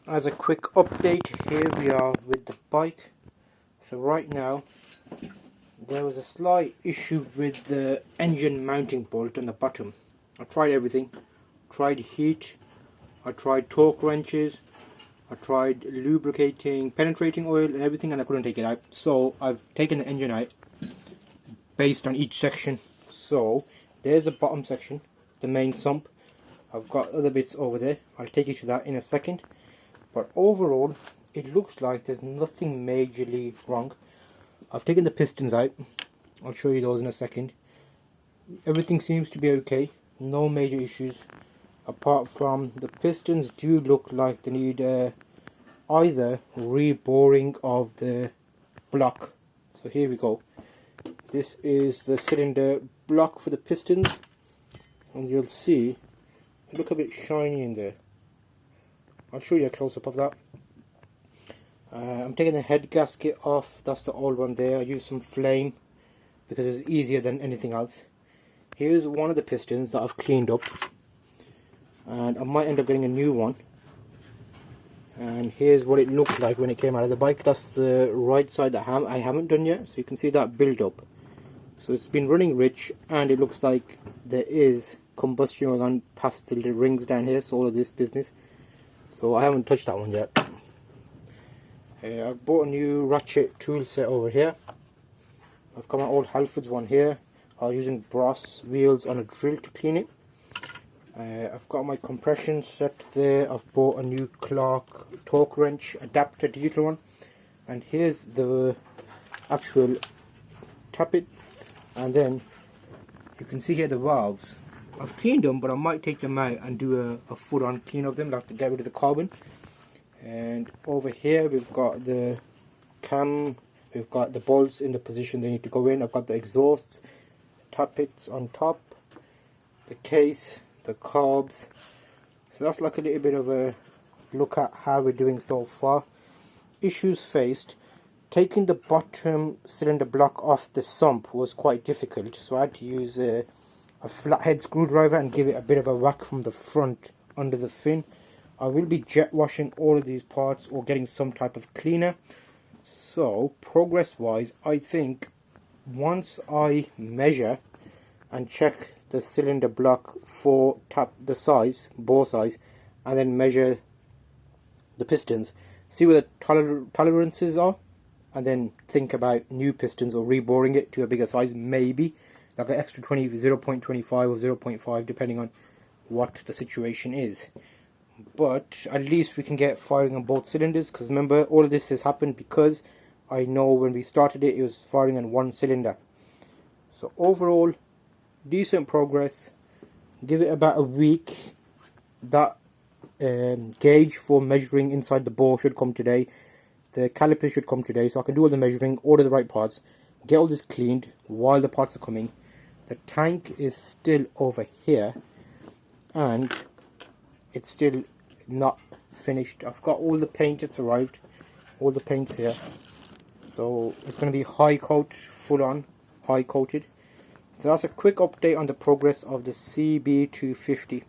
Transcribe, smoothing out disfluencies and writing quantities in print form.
As a quick update, here we are with the bike. So right now there was a slight issue with the engine mounting bolt on the bottom. I tried everything. Tried heat, I tried torque wrenches, I tried lubricating, penetrating oil and everything, and I couldn't take it out. So I've taken the engine out based on each section. So there's the bottom section, the main sump. I've got other bits over there. I'll take you to that in a second. But overall, it looks like there's nothing majorly wrong. I've taken the pistons out. I'll show you those in a second. Everything seems to be okay. No major issues. Apart from the pistons do look like they need either reboring of the block. So here we go. This is the cylinder block for the pistons. And you'll see, look a bit shiny in there. I'll show you a close-up of that. I'm taking the head gasket off. That's the old one there. I used some flame because it's easier than anything else. Here's one of the pistons that I've cleaned up, and I might end up getting a new one. And here's what it looked like when it came out of the bike. That's the right side that I haven't done yet, so you can see that build up. So it's been running rich, and it looks like there is combustion going on past the little rings down here, so all of this business. So I haven't touched that one yet. I've bought a new ratchet tool set over here. I've got my old Halfords one here. I was using brass wheels on a drill to clean it. I've got my compression set there. I've bought a new Clark torque wrench adapter, digital one. And here's the actual tappets. And then you can see here the valves. I've cleaned them, but I might take them out and do a full on clean of them, like to get rid of the carbon. And over here we've got the cam, we've got the bolts in the position they need to go in. I've got the exhausts, tappets on top, the case, the carbs. So that's like a little bit of a look at how we're doing so far. Issues faced. Taking the bottom cylinder block off the sump was quite difficult, so I had to use a flathead screwdriver and give it a bit of a whack from the front under the fin. I will be jet washing all of these parts or getting some type of cleaner. So progress wise, I think once I measure and check the cylinder block for the size, bore size, and then measure the pistons, see where the tolerances are, and then think about new pistons or reboring it to a bigger size, maybe like an extra 0.25 or 0.5 depending on what the situation is. But at least we can get firing on both cylinders, because remember, all of this has happened because I know when we started it, it was firing on one cylinder. So overall, decent progress. Give it about a week. That gauge for measuring inside the bore should come today. The caliper should come today, so I can do all the measuring, order the right parts, get all this cleaned while the parts are coming. The tank is still over here, and it's still not finished. I've got all the paint, it's arrived, all the paints here. So it's going to be high coat, full on, high coated. So that's a quick update on the progress of the CB250.